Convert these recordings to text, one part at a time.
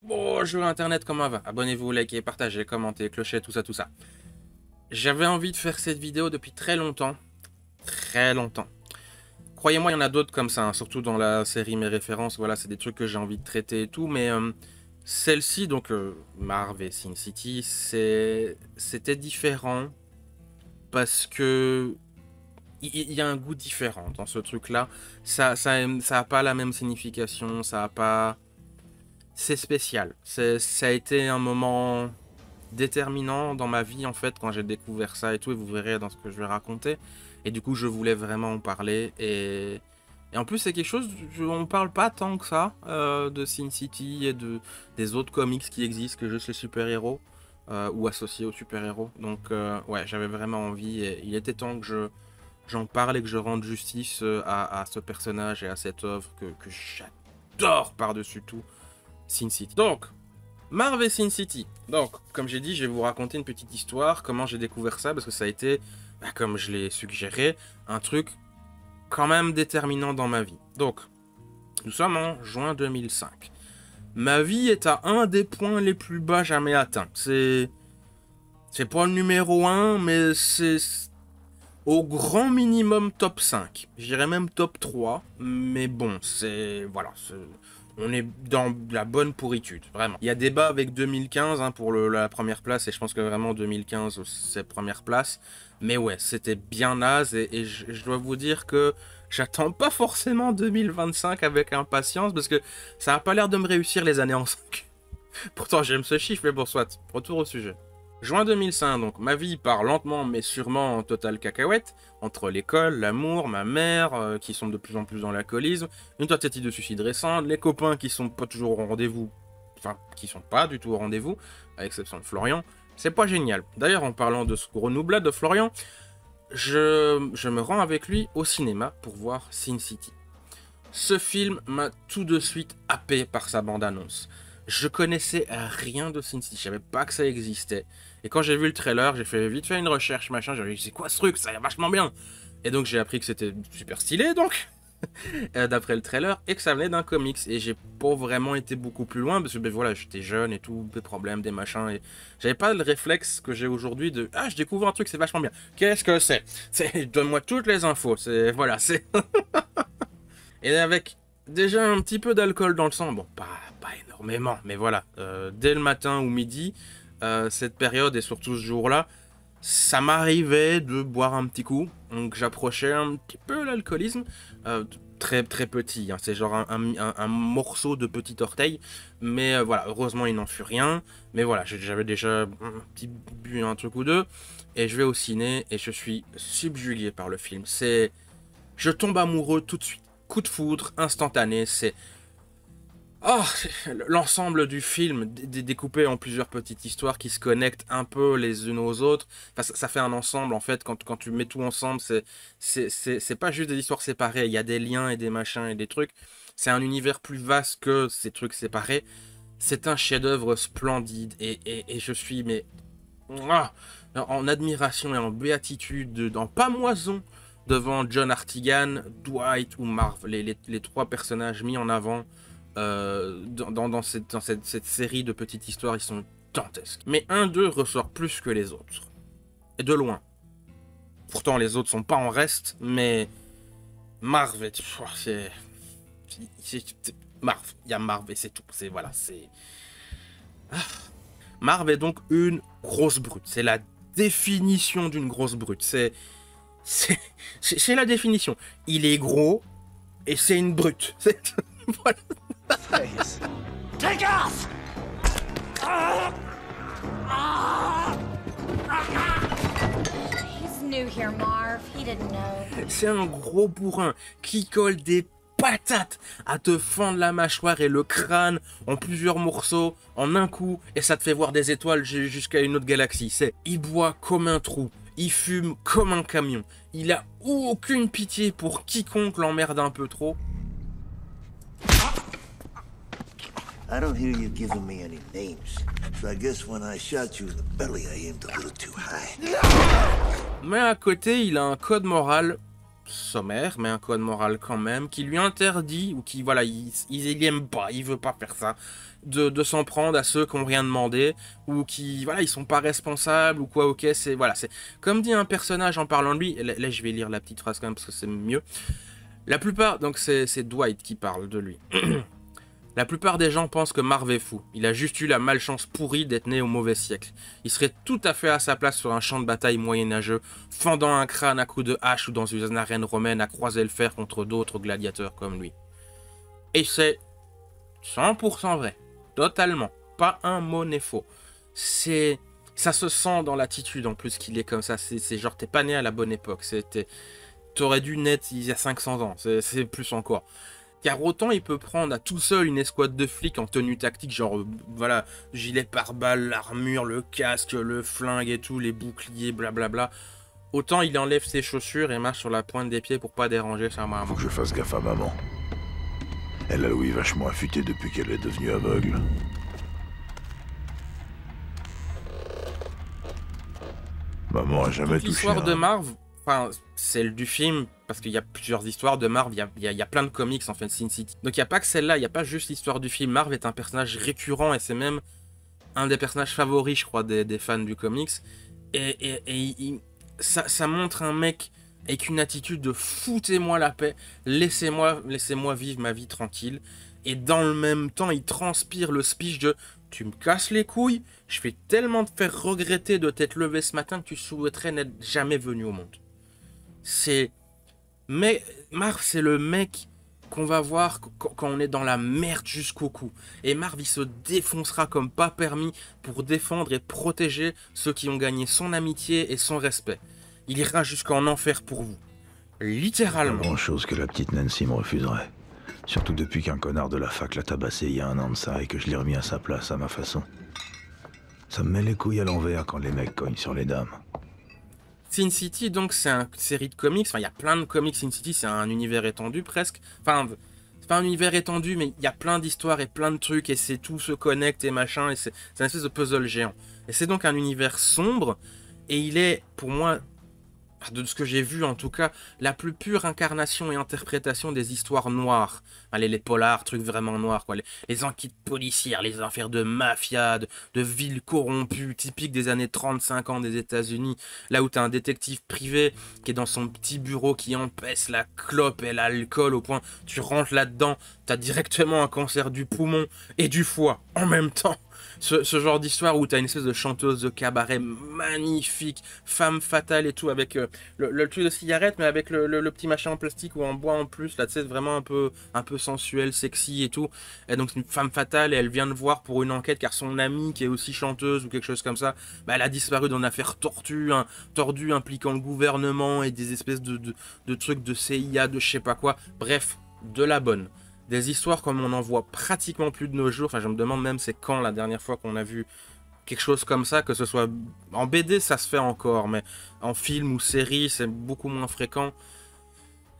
Bonjour Internet, comment va? Abonnez-vous, likez, partagez, commentez, clochez, tout ça, tout ça. J'avais envie de faire cette vidéo depuis très longtemps. Très longtemps. Croyez-moi, il y en a d'autres comme ça, hein, surtout dans la série Mes références. Voilà, c'est des trucs que j'ai envie de traiter et tout. Mais celle-ci, donc Marv et Sin City, c'était différent. Parce que il y a un goût différent dans ce truc-là. Ça a pas la même signification, ça a pas... C'est spécial. Ça a été un moment déterminant dans ma vie, en fait, quand j'ai découvert ça et tout, et vous verrez dans ce que je vais raconter. Et du coup, je voulais vraiment en parler. Et en plus, c'est quelque chose, on parle pas tant que ça de Sin City et des autres comics qui existent que juste les super-héros, ou associés aux super-héros. Donc, ouais, j'avais vraiment envie, et il était temps que j'en parle et que je rende justice à ce personnage et à cette œuvre que j'adore par-dessus tout. Sin City. Donc, Marv et Sin City. Donc, comme j'ai dit, je vais vous raconter une petite histoire, comment j'ai découvert ça, parce que ça a été, comme je l'ai suggéré, un truc quand même déterminant dans ma vie. Donc, nous sommes en juin 2005. Ma vie est à un des points les plus bas jamais atteints. C'est pas le numéro 1, mais c'est au grand minimum top 5. Je dirais même top 3, mais bon, c'est... Voilà, on est dans la bonne pourritude, vraiment. Il y a débat avec 2015 hein, pour la première place, et je pense que vraiment 2015, c'est première place. Mais ouais, c'était bien naze, et je dois vous dire que j'attends pas forcément 2025 avec impatience, parce que ça a pas l'air de me réussir les années en 5. Pourtant, j'aime ce chiffre, mais bon, soit. Retour au sujet. Juin 2005, donc ma vie part lentement mais sûrement en totale cacahuète, entre l'école, l'amour, ma mère, qui sont de plus en plus dans l'alcoolisme, une tentative de suicide récente, les copains qui sont pas toujours au rendez-vous, enfin qui sont pas du tout au rendez-vous, à l'exception de Florian, c'est pas génial. D'ailleurs en parlant de ce gros noublat de Florian, je me rends avec lui au cinéma pour voir Sin City. Ce film m'a tout de suite happé par sa bande-annonce. Je connaissais rien de Sin City, je savais pas que ça existait. Et quand j'ai vu le trailer, j'ai fait vite fait une recherche, machin, j'ai dit c'est quoi ce truc, ça a l'air vachement bien. Et donc j'ai appris que c'était super stylé, donc, d'après le trailer, et que ça venait d'un comics. Et j'ai pas vraiment été beaucoup plus loin, parce que ben voilà, j'étais jeune et tout, des problèmes, des machins, et j'avais pas le réflexe que j'ai aujourd'hui de ah, je découvre un truc, c'est vachement bien. Qu'est-ce que c'est? Donne-moi toutes les infos, c'est voilà, c'est. Et avec déjà un petit peu d'alcool dans le sang, bon, pas énormément, mais voilà, dès le matin ou midi, cette période et surtout ce jour-là, ça m'arrivait de boire un petit coup, donc j'approchais un petit peu l'alcoolisme, très très petit, hein, c'est genre un morceau de petit orteil, mais voilà, heureusement il n'en fut rien, mais voilà, j'avais déjà un petit bu un truc ou deux, et je vais au ciné et je suis subjugué par le film, je tombe amoureux tout de suite. Coup de foudre, instantané, c'est... Oh, l'ensemble du film, découpé en plusieurs petites histoires qui se connectent un peu les unes aux autres. Enfin, ça fait un ensemble, en fait, quand tu mets tout ensemble, c'est pas juste des histoires séparées, il y a des liens et des machins et des trucs. C'est un univers plus vaste que ces trucs séparés. C'est un chef-d'œuvre splendide, et je suis, mais... en admiration et en béatitude, en pamoison devant John Artigan, Dwight ou Marv, les trois personnages mis en avant dans cette série de petites histoires, ils sont dantesques. Mais un d'eux ressort plus que les autres. Et de loin. Pourtant, les autres sont pas en reste, mais Marv, c'est... Marv, il y a Marv et c'est tout. C'est, voilà, c'est... Marv est donc une grosse brute. C'est la définition d'une grosse brute. C'est la définition. Il est gros et c'est une brute. Voilà. Take off! He's new here, Marv. He didn't know. C'est un gros bourrin qui colle des patates à te fendre la mâchoire et le crâne en plusieurs morceaux en un coup, et ça te fait voir des étoiles jusqu'à une autre galaxie. Il boit comme un trou. Il fume comme un camion. Il a aucune pitié pour quiconque l'emmerde un peu trop. I don't hear you giving me any names, so I guess when I shot you in the belly, I aimed a little too high. Mais à côté, il a un code moral sommaire, mais un code moral quand même, qui lui interdit, ou qui, voilà, il aime pas, il veut pas faire ça, de s'en prendre à ceux qui ont rien demandé, ou qui, voilà, ils sont pas responsables, ou quoi, ok, c'est, voilà, c'est, comme dit un personnage en parlant de lui, là je vais lire la petite phrase quand même, parce que c'est mieux, la plupart, donc c'est Dwight qui parle de lui. La plupart des gens pensent que Marv est fou. Il a juste eu la malchance pourrie d'être né au mauvais siècle. Il serait tout à fait à sa place sur un champ de bataille moyenâgeux, fendant un crâne à coups de hache ou dans une arène romaine à croiser le fer contre d'autres gladiateurs comme lui. Et c'est 100% vrai. Totalement. Pas un mot n'est faux. Ça se sent dans l'attitude en plus qu'il est comme ça. C'est genre t'es pas né à la bonne époque. T'aurais dû naître il y a 500 ans. C'est plus encore. Car autant il peut prendre à tout seul une escouade de flics en tenue tactique, genre, voilà, gilet pare-balles, l'armure, le casque, le flingue et tout, les boucliers, blablabla. Autant il enlève ses chaussures et marche sur la pointe des pieds pour pas déranger sa maman. Faut que je fasse gaffe à maman. Elle a l'ouïe vachement affûtée depuis qu'elle est devenue aveugle. Maman a jamais touché. L'histoire de Marv, enfin, celle du film, parce qu'il y a plusieurs histoires de Marv, il y a plein de comics en fait, Sin City. Donc il n'y a pas que celle-là, il n'y a pas juste l'histoire du film. Marv est un personnage récurrent et c'est même un des personnages favoris, je crois, des fans du comics. Ça montre un mec avec une attitude de foutez-moi la paix, laissez-moi vivre ma vie tranquille. Et dans le même temps, il transpire le speech de tu me casses les couilles, je vais tellement te faire regretter de t'être levé ce matin que tu souhaiterais n'être jamais venu au monde. Mais Marv, c'est le mec qu'on va voir quand on est dans la merde jusqu'au cou. Et Marv, il se défoncera comme pas permis pour défendre et protéger ceux qui ont gagné son amitié et son respect. Il ira jusqu'en enfer pour vous. Littéralement. Pas grand chose que la petite Nancy me refuserait. Surtout depuis qu'un connard de la fac l'a tabassé il y a 1 an de ça et que je l'ai remis à sa place à ma façon. Ça me met les couilles à l'envers quand les mecs cognent sur les dames. Sin City, donc, c'est une série de comics. Enfin, il y a plein de comics Sin City, c'est un univers étendu presque. Enfin, c'est pas un univers étendu, mais il y a plein d'histoires et plein de trucs, et tout se connecte et machin, et c'est une espèce de puzzle géant. Et c'est donc un univers sombre, et il est, pour moi, de ce que j'ai vu en tout cas, la plus pure incarnation et interprétation des histoires noires. Allez, les polars, trucs vraiment noirs, quoi. Les enquêtes policières, les affaires de mafia, de villes corrompues, typiques des années 30-50 des États-Unis, là où t'as un détective privé qui est dans son petit bureau qui empêche la clope et l'alcool au point, tu rentres là-dedans, t'as directement un cancer du poumon et du foie en même temps. Ce genre d'histoire où t'as une espèce de chanteuse de cabaret magnifique, femme fatale et tout, avec le truc de cigarette, mais avec le petit machin en plastique ou en bois en plus, là, tu sais, vraiment un peu sensuel, sexy et tout. Et donc, c'est une femme fatale et elle vient de voir pour une enquête car son amie, qui est aussi chanteuse ou quelque chose comme ça, bah, elle a disparu dans une affaire tordue impliquant le gouvernement et des espèces de trucs de CIA, de je sais pas quoi. Bref, de la bonne. Des histoires comme on en voit pratiquement plus de nos jours. Enfin, je me demande même c'est quand la dernière fois qu'on a vu quelque chose comme ça, que ce soit en BD, ça se fait encore, mais en film ou série, c'est beaucoup moins fréquent.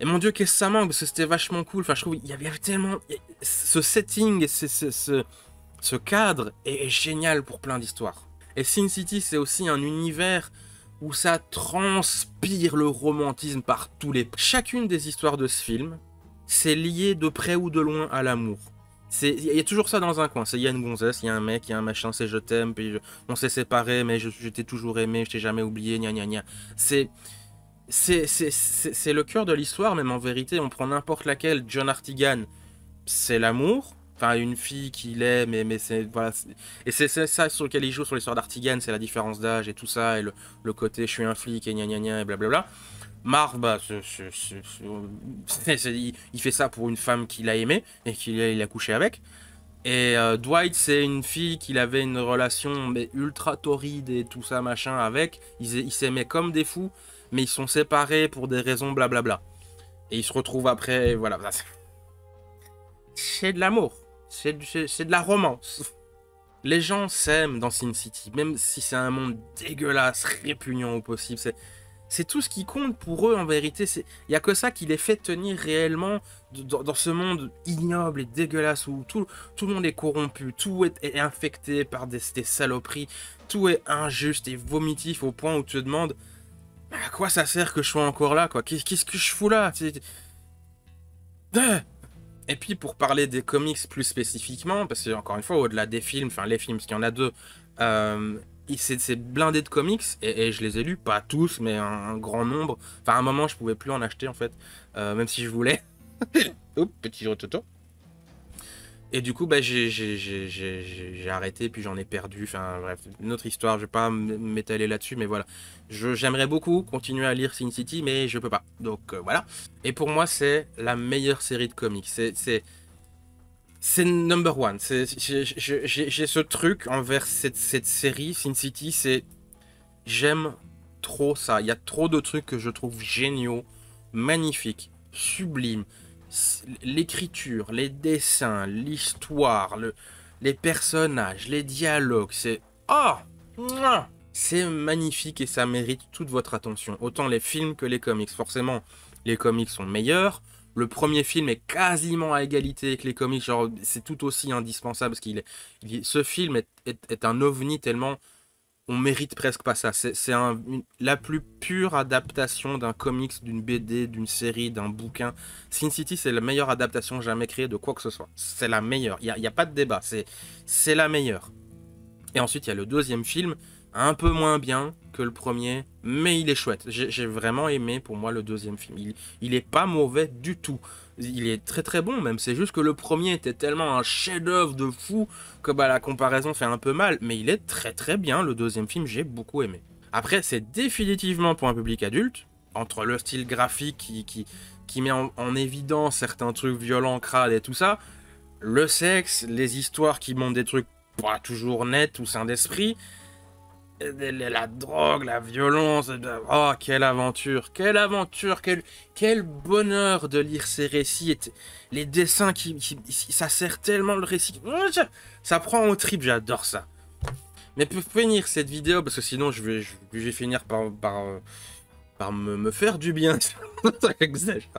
Et mon Dieu, qu'est-ce que ça manque, parce que c'était vachement cool. Enfin, je trouve il y avait tellement ce setting et ce cadre est génial pour plein d'histoires. Et Sin City, c'est aussi un univers où ça transpire le romantisme par tous les... Chacune des histoires de ce film, c'est lié de près ou de loin à l'amour. Il y a toujours ça dans un coin. Il y a une gonzesse, il y a un mec, il y a un machin, c'est je t'aime, puis on s'est séparés, mais je t'ai toujours aimé, je t'ai jamais oublié, gna gna gna. C'est le cœur de l'histoire, même en vérité. On prend n'importe laquelle, John Artigan, c'est l'amour. Enfin, une fille qu'il aime, mais c'est... Voilà, et c'est ça sur lequel il joue sur l'histoire d'Artigan, c'est la différence d'âge et tout ça, et le côté je suis un flic et gna gna gna et blablabla. Marv, bah, il fait ça pour une femme qu'il a aimée et qu'il a couché avec. Et Dwight, c'est une fille qu'il avait une relation mais ultra torride et tout ça machin avec. Ils s'aimaient comme des fous, mais ils sont séparés pour des raisons blablabla. Et ils se retrouvent après, voilà. C'est de l'amour, c'est de la romance. Les gens s'aiment dans Sin City, même si c'est un monde dégueulasse, répugnant au possible. C'est tout ce qui compte pour eux en vérité. Il n'y a que ça qui les fait tenir réellement dans ce monde ignoble et dégueulasse où tout le monde est corrompu, tout est infecté par des saloperies, tout est injuste et vomitif au point où tu te demandes à quoi ça sert que je sois encore là, quoi? Qu'est-ce que je fous là? Et puis pour parler des comics plus spécifiquement, parce que encore une fois, au-delà des films, enfin les films, parce qu'il y en a deux, c'est blindé de comics, et je les ai lus, pas tous, mais un grand nombre. Enfin à un moment, je pouvais plus en acheter en fait, même si je voulais. Oups, petit rototo. Et du coup, bah, j'ai arrêté, puis j'en ai perdu. Enfin, bref, une autre histoire, je vais pas m'étaler là-dessus, mais voilà. J'aimerais beaucoup continuer à lire Sin City, mais je peux pas. Donc voilà. Et pour moi, c'est la meilleure série de comics. C'est number one. J'ai ce truc envers cette série, Sin City, c'est... J'aime trop ça. Il y a trop de trucs que je trouve géniaux, magnifiques, sublimes. L'écriture, les dessins, l'histoire, les personnages, les dialogues, c'est... Oh, c'est magnifique et ça mérite toute votre attention. Autant les films que les comics. Forcément, les comics sont meilleurs. Le premier film est quasiment à égalité avec les comics. Genre, c'est tout aussi indispensable parce ce film est un ovni tellement... On mérite presque pas ça. C'est la plus pure adaptation d'un comics, d'une BD, d'une série, d'un bouquin. Sin City, c'est la meilleure adaptation jamais créée de quoi que ce soit. C'est la meilleure. Il n'y a pas de débat. C'est la meilleure. Et ensuite, il y a le deuxième film, un peu moins bien que le premier, mais il est chouette. J'ai vraiment aimé, pour moi, le deuxième film. Il est pas mauvais du tout. Il est très très bon même, c'est juste que le premier était tellement un chef-d'œuvre de fou que bah, la comparaison fait un peu mal, mais il est très très bien, le deuxième film, j'ai beaucoup aimé. Après, c'est définitivement pour un public adulte, entre le style graphique qui met en évidence certains trucs violents, crades et tout ça, le sexe, les histoires qui montrent des trucs pas toujours nets ou sains d'esprit, la drogue, la violence, oh quelle aventure, quel bonheur de lire ces récits, et les dessins ça sert tellement le récit, ça prend au trip, j'adore ça. Mais pour finir cette vidéo, parce que sinon je vais finir par me faire du bien.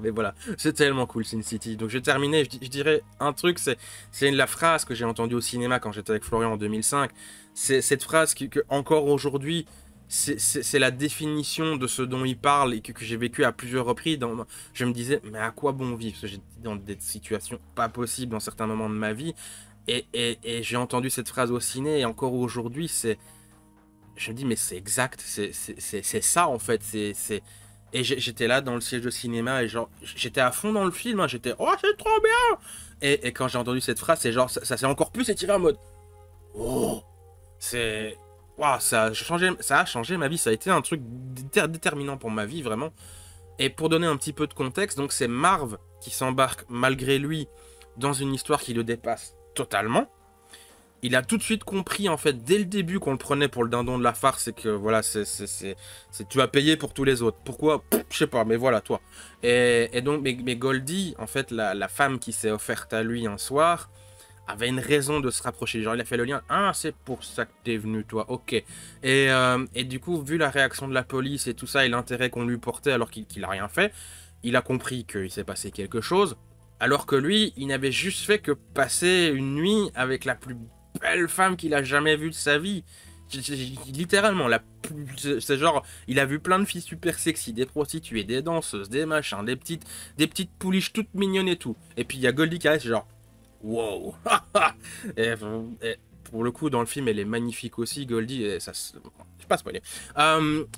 Mais voilà, c'est tellement cool Sin City. Donc je vais terminer, je dirais un truc, c'est la phrase que j'ai entendue au cinéma quand j'étais avec Florian en 2005. C'est cette phrase que encore aujourd'hui, c'est la définition de ce dont il parle et que j'ai vécu à plusieurs reprises. Je me disais, mais à quoi bon vivre? Parce que j'étais dans des situations pas possibles dans certains moments de ma vie. Et j'ai entendu cette phrase au ciné et encore aujourd'hui, je me dis, mais c'est exact, c'est ça en fait. Et j'étais là dans le siège de cinéma et genre, j'étais à fond dans le film, hein, j'étais, oh c'est trop bien. Et quand j'ai entendu cette phrase, c'est genre, ça s'est encore plus étiré en mode, oh, c'est... Wow, ça a changé ma vie, ça a été un truc déterminant pour ma vie, vraiment. Et pour donner un petit peu de contexte, donc c'est Marv qui s'embarque malgré lui dans une histoire qui le dépasse totalement. Il a tout de suite compris, en fait, dès le début qu'on le prenait pour le dindon de la farce, et que voilà, tu vas payer pour tous les autres. Pourquoi? Je sais pas, mais voilà, toi. Et donc, mais Goldie, en fait, la femme qui s'est offerte à lui un soir, avait une raison de se rapprocher. Genre, il a fait le lien. Ah, c'est pour ça que t'es venu, toi. Ok. Et du coup, vu la réaction de la police et tout ça, et l'intérêt qu'on lui portait alors qu'il a rien fait, il a compris qu'il s'est passé quelque chose. Alors que lui, il n'avait juste fait que passer une nuit avec la plus belle femme qu'il a jamais vue de sa vie. Littéralement, c'est genre, il a vu plein de filles super sexy, des prostituées, des danseuses, des machins, des petites pouliches toutes mignonnes et tout. Et puis il y a Goldie qui reste genre, wow. et pour le coup, dans le film, elle est magnifique aussi, Goldie. Et ça, je vais pas spoiler.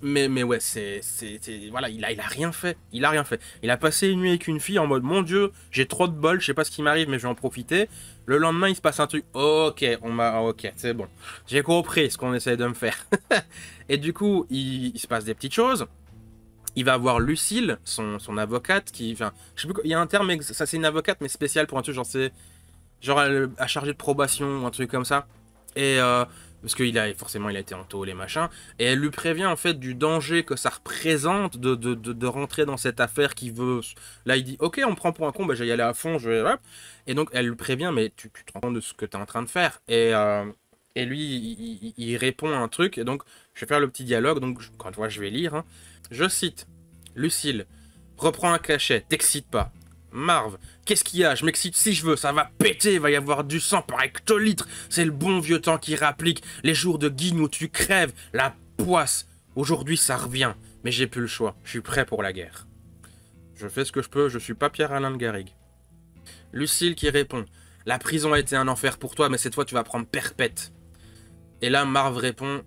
Mais ouais, voilà, il a rien fait. Il a rien fait. Il a passé une nuit avec une fille en mode, mon Dieu, j'ai trop de bol, je sais pas ce qui m'arrive, mais je vais en profiter. Le lendemain, il se passe un truc. Ok, ok, c'est bon. J'ai compris ce qu'on essaie de me faire. Et du coup, il se passe des petites choses. Il va voir Lucille, son avocate, enfin, je sais plus, il y a un terme, ça c'est une avocate, mais spéciale pour un truc, genre à charger de probation ou un truc comme ça. Et parce qu'il forcément il a été en taule et machin. Et elle lui prévient en fait du danger que ça représente de rentrer dans cette affaire qui veut. Là il dit ok, on me prend pour un con, bah, je vais y aller à fond, je vais. Et donc elle lui prévient, mais tu te rends compte de ce que tu es en train de faire. Et lui il répond à un truc. Et donc je vais faire le petit dialogue. Donc quand tu vois, je vais lire. Hein. Je cite Lucille, reprends un cachet, t'excite pas. Marv, qu'est-ce qu'il y a? Je m'excite si je veux, ça va péter, il va y avoir du sang par hectolitre. C'est le bon vieux temps qui rapplique, les jours de guigne où tu crèves, la poisse. Aujourd'hui ça revient, Mais j'ai plus le choix. Je suis prêt pour la guerre. Je fais ce que je peux, je suis pas Pierre-Alain de Garrigue. Lucille qui répond. La prison a été un enfer pour toi, mais cette fois tu vas prendre perpète. Et là, Marv répond.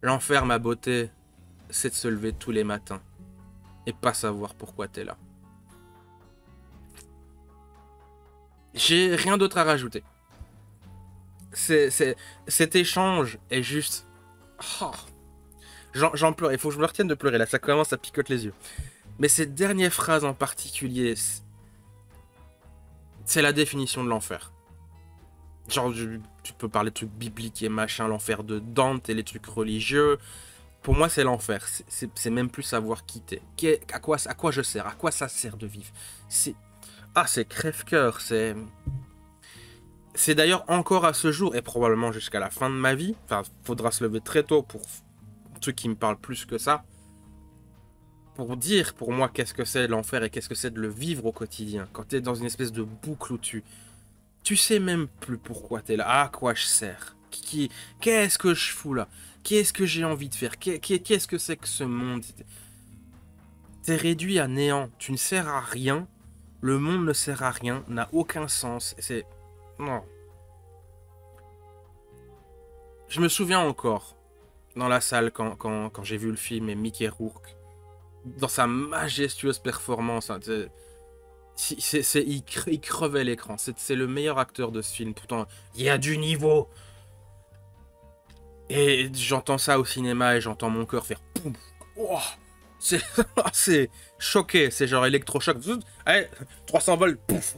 L'enfer, ma beauté, c'est de se lever tous les matins. Et pas savoir pourquoi t'es là. J'ai rien d'autre à rajouter. Cet échange est juste... Oh. J'en pleure, il faut que je me retienne de pleurer, là ça commence à picoter les yeux. Mais cette dernière phrase en particulier, c'est la définition de l'enfer. Genre, tu peux parler de trucs bibliques et machin, l'enfer de Dante et les trucs religieux. Pour moi, c'est l'enfer. C'est même plus savoir quitter. À quoi je sers? À quoi ça sert de vivre? C'est crève-cœur. C'est d'ailleurs encore à ce jour, et probablement jusqu'à la fin de ma vie, enfin, faudra se lever très tôt pour un truc qui me parle plus que ça, pour dire pour moi qu'est-ce que c'est l'enfer et qu'est-ce que c'est de le vivre au quotidien. Quand tu es dans une espèce de boucle où tu sais même plus pourquoi tu es là, à quoi je sers, qu'est-ce que je fous là, qu'est-ce que j'ai envie de faire, qu'est-ce que c'est que ce monde. T'es réduit à néant, tu ne sers à rien, le monde ne sert à rien, n'a aucun sens, c'est... Non. Je me souviens encore, dans la salle, quand j'ai vu le film et Mickey Rourke, dans sa majestueuse performance, hein, il crevait l'écran. C'est le meilleur acteur de ce film. Pourtant, il y a du niveau. Et j'entends ça au cinéma et j'entends mon cœur faire poum. Oh, c'est choqué. C'est genre électrochoc. Allez, 300 volts. Pouf.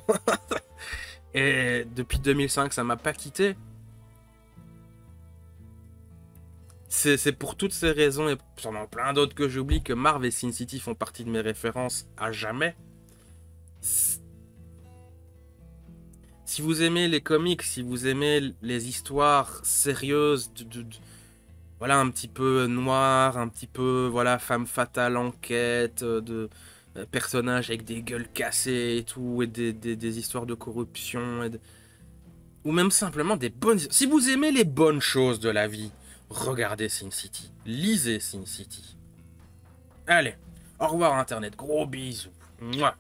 Et depuis 2005, ça m'a pas quitté. C'est pour toutes ces raisons et sûrement plein d'autres que j'oublie que Marv et Sin City font partie de mes références à jamais. Si vous aimez les comics, si vous aimez les histoires sérieuses, voilà, un petit peu noires, un petit peu, voilà, femme fatale en quête, de personnages avec des gueules cassées et tout, et des histoires de corruption, ou même simplement des bonnes... Si vous aimez les bonnes choses de la vie, regardez Sin City, lisez Sin City. Allez, au revoir Internet, gros bisous. Mouah.